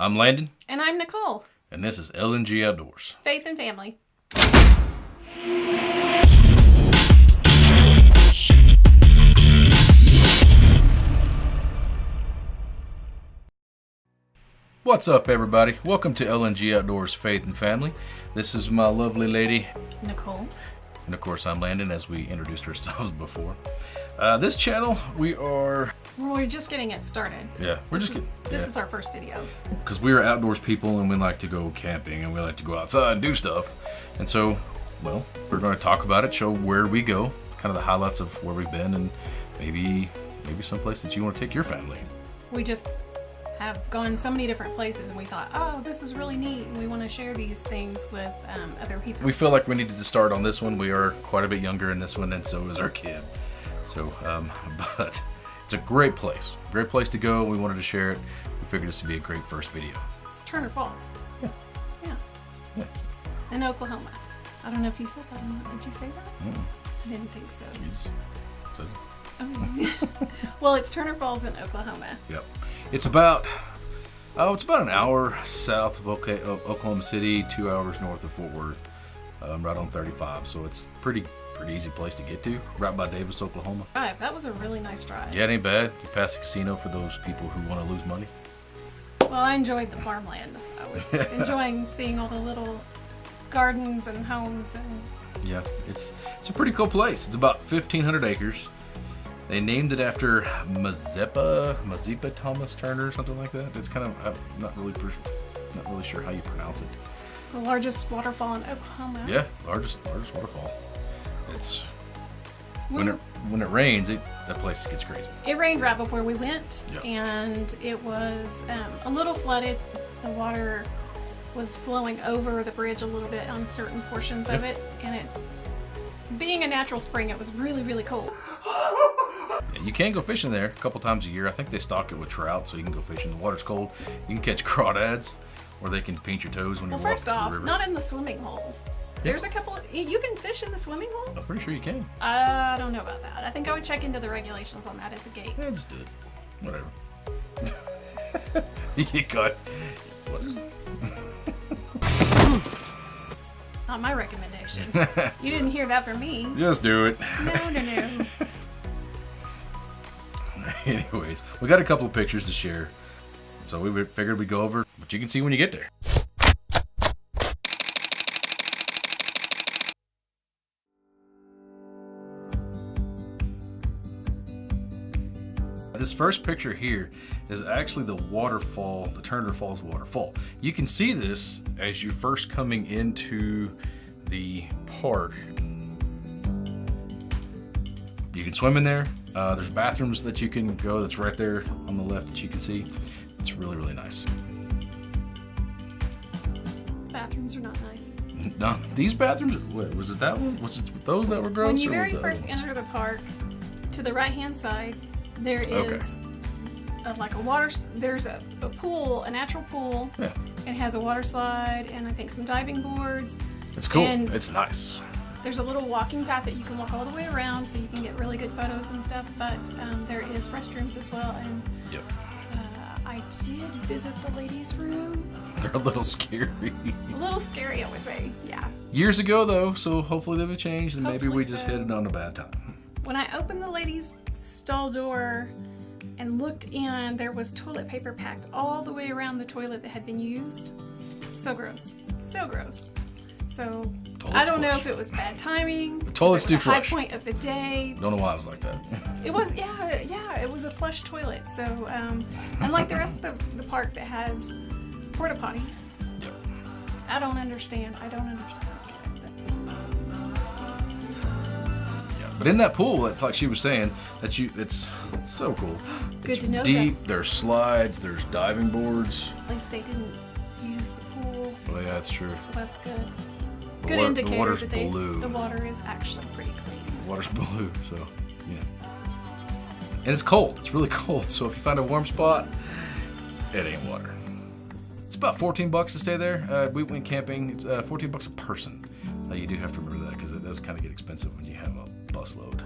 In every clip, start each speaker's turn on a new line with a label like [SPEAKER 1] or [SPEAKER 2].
[SPEAKER 1] I'm Landon.
[SPEAKER 2] And I'm Nicole.
[SPEAKER 1] And this is LNG Outdoors.
[SPEAKER 2] Faith and family.
[SPEAKER 1] What's up, everybody? Welcome to LNG Outdoors Faith and Family. This is my lovely lady,
[SPEAKER 2] Nicole.
[SPEAKER 1] And of course, I'm Landon, as we introduced ourselves before. This channel, we're
[SPEAKER 2] just getting it started.
[SPEAKER 1] Yeah,
[SPEAKER 2] This is our first video.
[SPEAKER 1] Because we are outdoors people and we like to go camping and we like to go outside and do stuff. And so, well, we're going to talk about it, show where we go, kind of the highlights of where we've been, and maybe someplace that you want to take your family.
[SPEAKER 2] We just have gone so many different places and we thought, oh, this is really neat, and we want to share these things with other people.
[SPEAKER 1] We feel like we needed to start on this one. We are quite a bit younger in this one, and so is our kid. So, but it's a great place to go. We wanted to share it. We figured this would be a great first video.
[SPEAKER 2] It's Turner Falls.
[SPEAKER 1] Yeah.
[SPEAKER 2] In Oklahoma. I don't know if you said that. Did you say that? I didn't think so. Well, it's Turner Falls in Oklahoma.
[SPEAKER 1] Yep. It's about an hour south of Oklahoma City, 2 hours north of Fort Worth, right on 35. So it's pretty easy place to get to, right by Davis, Oklahoma.
[SPEAKER 2] Drive. That was a really nice drive.
[SPEAKER 1] Yeah, it ain't bad. You pass the casino for those people who want to lose money.
[SPEAKER 2] Well, I enjoyed the farmland. I was enjoying seeing all the little gardens and homes and.
[SPEAKER 1] Yeah, it's a pretty cool place. It's about 1,500 acres. They named it after Mazeppa Thomas Turner or something like that. It's kind of I'm not really sure how you pronounce it.
[SPEAKER 2] It's the largest waterfall in Oklahoma.
[SPEAKER 1] Yeah, largest waterfall. It's when it rains, that place gets crazy.
[SPEAKER 2] It rained right before we went,
[SPEAKER 1] Yep.
[SPEAKER 2] And it was a little flooded. The water was flowing over the bridge a little bit on certain portions of it, and it, being a natural spring, it was really, really cold.
[SPEAKER 1] Yeah, you can go fishing there a couple times a year. I think they stock it with trout, so you can go fishing. The water's cold. You can catch crawdads, or they can paint your toes when
[SPEAKER 2] Well,
[SPEAKER 1] you walk
[SPEAKER 2] first
[SPEAKER 1] through the
[SPEAKER 2] off,
[SPEAKER 1] river.
[SPEAKER 2] not in the swimming holes.
[SPEAKER 1] Yeah.
[SPEAKER 2] There's a couple. You can fish in the swimming holes.
[SPEAKER 1] I'm pretty sure you can.
[SPEAKER 2] I don't know about that. I think I would check into the regulations on that at the gate.
[SPEAKER 1] Yeah, just do it. Whatever. You got whatever.
[SPEAKER 2] Not my recommendation. You didn't hear that from me.
[SPEAKER 1] Just do it.
[SPEAKER 2] No.
[SPEAKER 1] Anyways, we got a couple of pictures to share, so we figured we'd go over what you can see when you get there. This first picture here is actually the waterfall, the Turner Falls waterfall. You can see this as you're first coming into the park. You can swim in there. There's bathrooms that you can go that's right there on the left that you can see. It's really, really nice.
[SPEAKER 2] Bathrooms are not nice.
[SPEAKER 1] No, these bathrooms, what, was it that one? Was it those that were gross?
[SPEAKER 2] When you
[SPEAKER 1] or was
[SPEAKER 2] very
[SPEAKER 1] that
[SPEAKER 2] first
[SPEAKER 1] one?
[SPEAKER 2] enter the park, to the right-hand side, there is there's a pool, a natural pool.
[SPEAKER 1] Yeah.
[SPEAKER 2] It has a water slide and I think some diving boards.
[SPEAKER 1] It's cool.
[SPEAKER 2] And
[SPEAKER 1] it's nice.
[SPEAKER 2] there's a little walking path that you can walk all the way around so you can get really good photos and stuff, but there is restrooms as well. And
[SPEAKER 1] Yep.
[SPEAKER 2] I did visit the ladies' room.
[SPEAKER 1] They're a little scary.
[SPEAKER 2] A little scary, I would say, yeah.
[SPEAKER 1] Years ago, though, so hopefully they've changed, and maybe we
[SPEAKER 2] Hopefully
[SPEAKER 1] just
[SPEAKER 2] so.
[SPEAKER 1] hit it on a bad time.
[SPEAKER 2] When I opened the ladies' stall door and looked in, there was toilet paper packed all the way around the toilet that had been used. So gross. So gross. So
[SPEAKER 1] Toilet's
[SPEAKER 2] I don't know
[SPEAKER 1] flush.
[SPEAKER 2] if it was bad timing.
[SPEAKER 1] The toilet's
[SPEAKER 2] was it
[SPEAKER 1] too
[SPEAKER 2] the
[SPEAKER 1] flush.
[SPEAKER 2] high point of the day.
[SPEAKER 1] Don't know why I was like that.
[SPEAKER 2] It was, yeah, it was a flush toilet. So unlike the rest of the park that has porta potties,
[SPEAKER 1] Yep.
[SPEAKER 2] I don't understand.
[SPEAKER 1] Yeah, but in that pool, it's like she was saying, it's so cool.
[SPEAKER 2] Good
[SPEAKER 1] It's
[SPEAKER 2] to know
[SPEAKER 1] deep. There's slides. There's diving boards.
[SPEAKER 2] At least they didn't use the pool.
[SPEAKER 1] Well, yeah, that's true.
[SPEAKER 2] So that's good.
[SPEAKER 1] The
[SPEAKER 2] Good
[SPEAKER 1] water-
[SPEAKER 2] indicator
[SPEAKER 1] the water's
[SPEAKER 2] that
[SPEAKER 1] blue.
[SPEAKER 2] the water is actually pretty clean.
[SPEAKER 1] The water's blue, so yeah. And it's cold. It's really cold. So if you find a warm spot, it ain't water. It's about $14 to stay there. We went camping. It's $14 a person. You do have to remember that because it does kind of get expensive when you have a busload.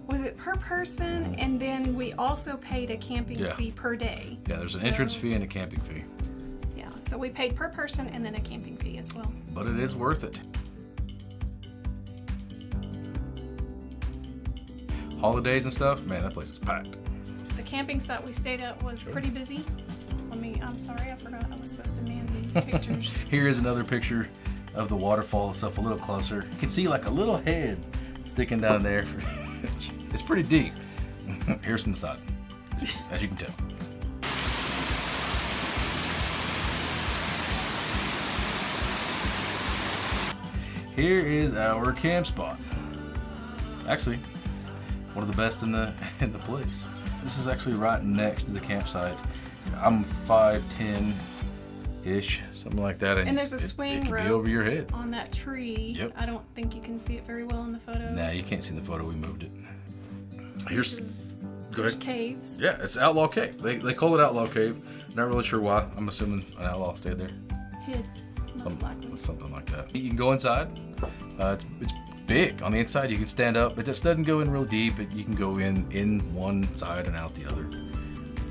[SPEAKER 2] Was it per person? And then we also paid a camping
[SPEAKER 1] Yeah.
[SPEAKER 2] fee per day.
[SPEAKER 1] Yeah, there's an entrance fee and a camping fee.
[SPEAKER 2] So we paid per person and then a camping fee as well.
[SPEAKER 1] But it is worth it. Holidays and stuff, man, that place is packed.
[SPEAKER 2] The camping site we stayed at was pretty busy. I'm sorry, I forgot I was supposed to man these pictures.
[SPEAKER 1] Here is another picture of the waterfall itself a little closer. You can see like a little head sticking down there. It's pretty deep. Here's from the side, as you can tell. Here is our camp spot. Actually, one of the best in the place. This is actually right next to the campsite. I'm 5'10"-ish, something like that.
[SPEAKER 2] And there's a swing
[SPEAKER 1] it can
[SPEAKER 2] rope
[SPEAKER 1] be over your head
[SPEAKER 2] on that tree.
[SPEAKER 1] Yep.
[SPEAKER 2] I don't think you can see it very well in the photo.
[SPEAKER 1] Nah, you can't see the photo. We moved it. Go
[SPEAKER 2] There's
[SPEAKER 1] ahead.
[SPEAKER 2] caves.
[SPEAKER 1] Yeah, it's Outlaw Cave. They call it Outlaw Cave. Not really sure why. I'm assuming an outlaw stayed there.
[SPEAKER 2] Hid, most likely.
[SPEAKER 1] Something like that. You can go inside. It's big. On the inside, you can stand up. It just doesn't go in real deep. You can go in one side and out the other.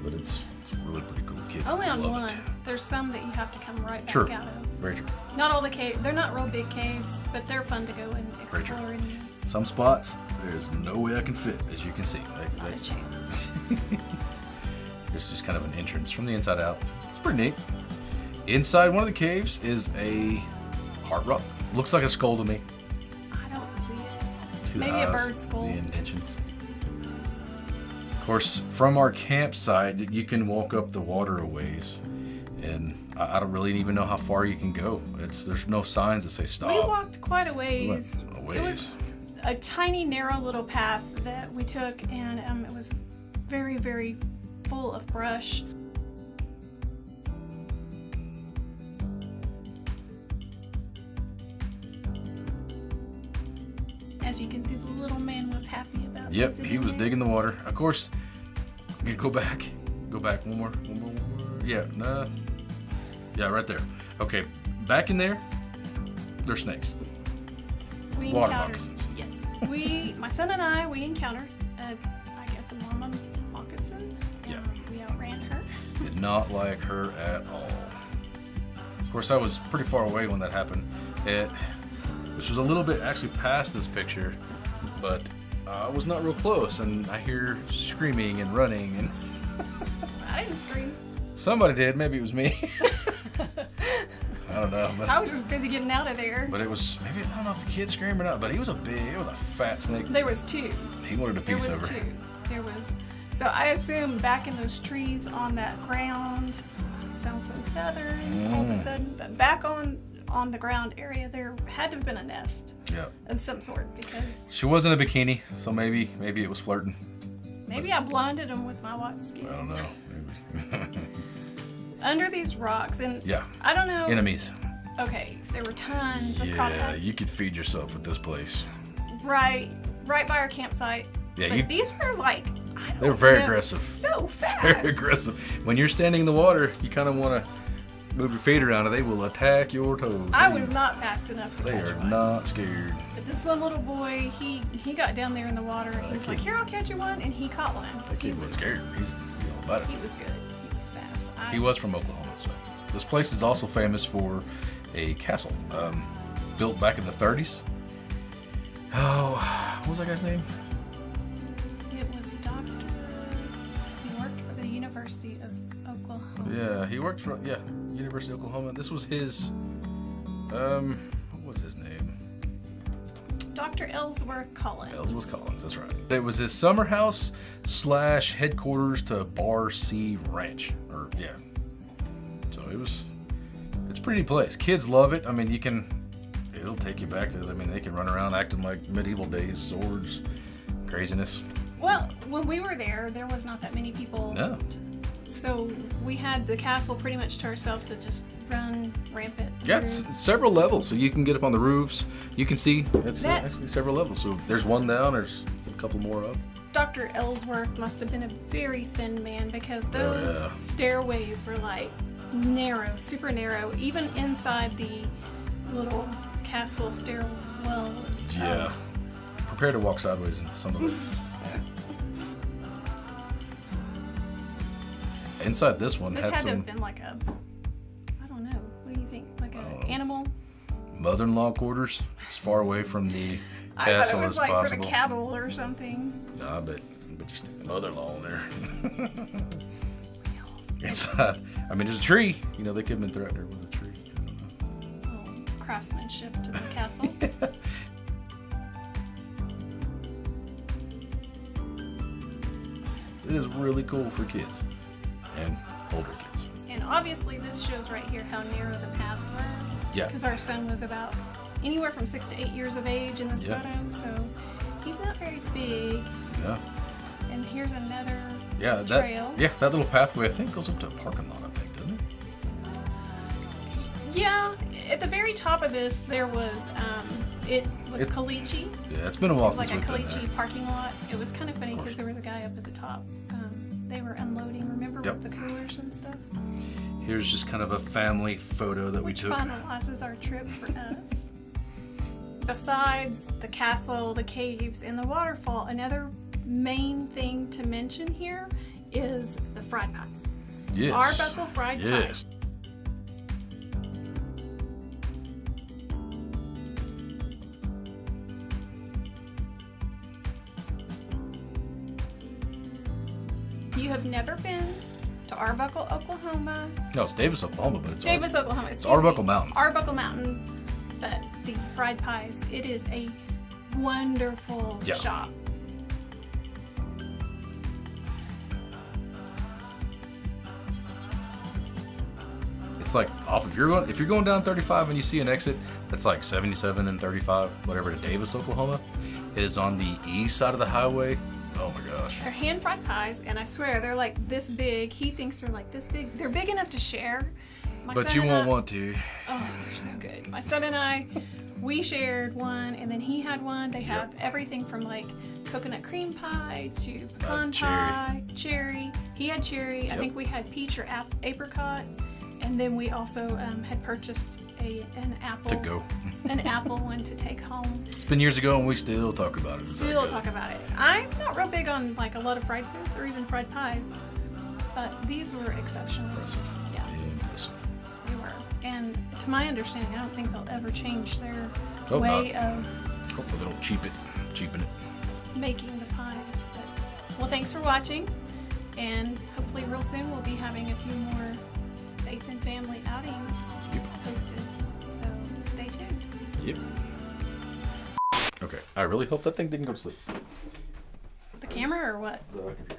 [SPEAKER 1] But it's really pretty cool. Kids
[SPEAKER 2] Only on
[SPEAKER 1] love
[SPEAKER 2] one.
[SPEAKER 1] it.
[SPEAKER 2] There's some that you have to come right back
[SPEAKER 1] True.
[SPEAKER 2] out of.
[SPEAKER 1] Very true.
[SPEAKER 2] Not all the caves. They're not real big caves, but they're fun to go and
[SPEAKER 1] Very true.
[SPEAKER 2] explore. And
[SPEAKER 1] Some spots, there's no way I can fit, as you can see.
[SPEAKER 2] not a chance.
[SPEAKER 1] There's just kind of an entrance from the inside out. It's pretty neat. Inside one of the caves is a heart rock. Looks like a skull to me.
[SPEAKER 2] I don't see it.
[SPEAKER 1] See the
[SPEAKER 2] Maybe a
[SPEAKER 1] eyes,
[SPEAKER 2] bird skull.
[SPEAKER 1] The indentions. Of course, from our campsite, you can walk up the water a ways. And I don't really even know how far you can go. There's no signs that say stop.
[SPEAKER 2] We walked quite a ways.
[SPEAKER 1] We went a
[SPEAKER 2] It was a tiny, narrow little path that we took, and it was very, very full of brush. As you can see, the little man was happy about
[SPEAKER 1] Yep,
[SPEAKER 2] this.
[SPEAKER 1] he was digging the water. Of course, I'm gonna go back. Go back one more. Yeah, nah. Yeah, right there. Okay, back in there, there's snakes.
[SPEAKER 2] We
[SPEAKER 1] Water
[SPEAKER 2] encountered,
[SPEAKER 1] moccasins.
[SPEAKER 2] yes. My son and I, we encountered, I guess, a mama moccasin.
[SPEAKER 1] Yeah.
[SPEAKER 2] We outran her.
[SPEAKER 1] Did not like her at all. Of course, I was pretty far away when that happened. Which was a little bit actually past this picture, but I was not real close, and I hear screaming and running, and
[SPEAKER 2] I didn't scream.
[SPEAKER 1] somebody did. Maybe it was me. I don't know. But
[SPEAKER 2] I was just busy getting out of there.
[SPEAKER 1] But it was, maybe, I don't know if the kid screamed or not, but it was a fat snake.
[SPEAKER 2] There was two.
[SPEAKER 1] He wanted a
[SPEAKER 2] There
[SPEAKER 1] piece
[SPEAKER 2] was
[SPEAKER 1] of her.
[SPEAKER 2] two. There was. So I assume back in those trees on that ground, sounds so southern all of a sudden, but back on the ground area, there had to have been a nest
[SPEAKER 1] Yeah.
[SPEAKER 2] of some sort, because
[SPEAKER 1] She was in a bikini, so maybe it was flirting.
[SPEAKER 2] maybe I blinded them with my white
[SPEAKER 1] I
[SPEAKER 2] skin.
[SPEAKER 1] don't know. Maybe.
[SPEAKER 2] Under these rocks, and
[SPEAKER 1] Yeah.
[SPEAKER 2] I don't know.
[SPEAKER 1] Enemies.
[SPEAKER 2] Okay, so there were tons of
[SPEAKER 1] Yeah,
[SPEAKER 2] crocodiles.
[SPEAKER 1] you could feed yourself at this place.
[SPEAKER 2] right by our campsite.
[SPEAKER 1] Yeah,
[SPEAKER 2] but these were like, I don't
[SPEAKER 1] They were very
[SPEAKER 2] know,
[SPEAKER 1] aggressive.
[SPEAKER 2] So fast.
[SPEAKER 1] Very aggressive. When you're standing in the water, you kind of want to move your feet around, and they will attack your toes.
[SPEAKER 2] I was not fast enough to
[SPEAKER 1] They
[SPEAKER 2] catch
[SPEAKER 1] are
[SPEAKER 2] one.
[SPEAKER 1] not scared.
[SPEAKER 2] But this one little boy, he got down there in the water, and he was like, "Here, I'll catch you one," and he caught one.
[SPEAKER 1] That kid wasn't scared. He's all about it.
[SPEAKER 2] He was good. He was fast.
[SPEAKER 1] He was from Oklahoma, so. This place is also famous for a castle built back in the 30s. Oh, what was that guy's name?
[SPEAKER 2] It was Doctor. He worked for the University of Oklahoma.
[SPEAKER 1] Yeah, he worked for University of Oklahoma. This was his what was his name?
[SPEAKER 2] Dr. Ellsworth Collins.
[SPEAKER 1] Ellsworth Collins, that's right. It was his summer house / headquarters to Bar C Ranch. So it's a pretty neat place. Kids love it. I mean, it'll take you back to, they can run around acting like medieval days, swords, craziness.
[SPEAKER 2] Well, when we were there was not that many people.
[SPEAKER 1] No.
[SPEAKER 2] So we had the castle pretty much to ourselves to just run rampant.
[SPEAKER 1] Yeah,
[SPEAKER 2] through.
[SPEAKER 1] it's several levels, so you can get up on the roofs. You can see it's
[SPEAKER 2] That-
[SPEAKER 1] actually several levels. So there's one down, there's a couple more up.
[SPEAKER 2] Dr. Ellsworth must have been a very thin man, because those
[SPEAKER 1] yeah.
[SPEAKER 2] stairways were like narrow, super narrow. Even inside the little castle stairwell was.
[SPEAKER 1] Yeah. Prepare to walk sideways in some of it. Inside this one
[SPEAKER 2] This
[SPEAKER 1] had
[SPEAKER 2] had to
[SPEAKER 1] some.
[SPEAKER 2] have been like a, I don't What do you think? Like an animal?
[SPEAKER 1] Mother-in-law quarters, as far away from the
[SPEAKER 2] I thought
[SPEAKER 1] castle
[SPEAKER 2] it was
[SPEAKER 1] as
[SPEAKER 2] like
[SPEAKER 1] possible.
[SPEAKER 2] for the cattle or something.
[SPEAKER 1] No, I bet you stick the mother-in-law in there. Inside, I mean, there's a tree. You know, they could have been threatened her with a tree. I don't know.
[SPEAKER 2] Little craftsmanship to the castle.
[SPEAKER 1] It is really cool for kids and older kids.
[SPEAKER 2] And obviously, this shows right here how narrow the paths were.
[SPEAKER 1] Yeah.
[SPEAKER 2] Because our son was about anywhere from 6 to 8 years of age in this
[SPEAKER 1] Yeah.
[SPEAKER 2] photo, so he's not very big.
[SPEAKER 1] Yeah.
[SPEAKER 2] And here's another
[SPEAKER 1] Yeah,
[SPEAKER 2] trail.
[SPEAKER 1] that little pathway I think goes up to a parking lot, I think, doesn't it?
[SPEAKER 2] Yeah, at the very top of this, there was caliche.
[SPEAKER 1] Yeah, it's been a while
[SPEAKER 2] It was
[SPEAKER 1] since
[SPEAKER 2] like a
[SPEAKER 1] we've been
[SPEAKER 2] caliche
[SPEAKER 1] there.
[SPEAKER 2] parking lot. It was kind of funny
[SPEAKER 1] Of
[SPEAKER 2] because
[SPEAKER 1] course.
[SPEAKER 2] there was a guy up at the top. They were unloading, remember,
[SPEAKER 1] Yep.
[SPEAKER 2] with the coolers and stuff?
[SPEAKER 1] Here's just kind of a family photo that
[SPEAKER 2] Which
[SPEAKER 1] we took.
[SPEAKER 2] finalizes our trip for us. Besides the castle, the caves, and the waterfall, another main thing to mention here is the fried pies.
[SPEAKER 1] Yes.
[SPEAKER 2] Arbuckle fried
[SPEAKER 1] Yes.
[SPEAKER 2] pies. You have never been to Arbuckle, Oklahoma.
[SPEAKER 1] No, it's Davis, Oklahoma, but it's
[SPEAKER 2] Davis, Oklahoma.
[SPEAKER 1] It's
[SPEAKER 2] excuse
[SPEAKER 1] Arbuckle
[SPEAKER 2] me.
[SPEAKER 1] Mountains.
[SPEAKER 2] Arbuckle Mountain. But the fried pies, it is a wonderful
[SPEAKER 1] Yeah.
[SPEAKER 2] shop.
[SPEAKER 1] It's like off if you're going down 35 and you see an exit that's like 77 and 35, whatever, to Davis, Oklahoma. It is on the east side of the highway. Oh my gosh.
[SPEAKER 2] They're hand fried pies, and I swear they're like this big. He thinks they're like this big. They're big enough to share. My
[SPEAKER 1] But
[SPEAKER 2] son
[SPEAKER 1] you
[SPEAKER 2] and
[SPEAKER 1] won't
[SPEAKER 2] I-
[SPEAKER 1] want to.
[SPEAKER 2] Oh, they're so good. My son and I, we shared one, and then he had one. They have everything from like coconut cream pie to pecan
[SPEAKER 1] cherry.
[SPEAKER 2] pie, cherry. He had cherry. I
[SPEAKER 1] Yep.
[SPEAKER 2] think we had peach or apricot, and then we also had purchased an apple
[SPEAKER 1] To go.
[SPEAKER 2] an apple one to take home.
[SPEAKER 1] It's been years ago and we still talk about it. It's
[SPEAKER 2] Still
[SPEAKER 1] that
[SPEAKER 2] talk
[SPEAKER 1] good.
[SPEAKER 2] about it. I'm not real big on like a lot of fried foods or even fried pies, but these were exceptional.
[SPEAKER 1] Impressive.
[SPEAKER 2] Yeah.
[SPEAKER 1] Impressive.
[SPEAKER 2] They were. And to my understanding, I don't think they'll ever change their
[SPEAKER 1] Hope
[SPEAKER 2] way
[SPEAKER 1] not.
[SPEAKER 2] of
[SPEAKER 1] Hopefully they don't cheapen it.
[SPEAKER 2] making the pies. But, well, thanks for watching. And hopefully real soon we'll be having a few more Faith and Family outings
[SPEAKER 1] Yep.
[SPEAKER 2] posted. So stay tuned.
[SPEAKER 1] Yep. Okay. I really hope that thing didn't go to sleep.
[SPEAKER 2] The camera or what?
[SPEAKER 1] The computer.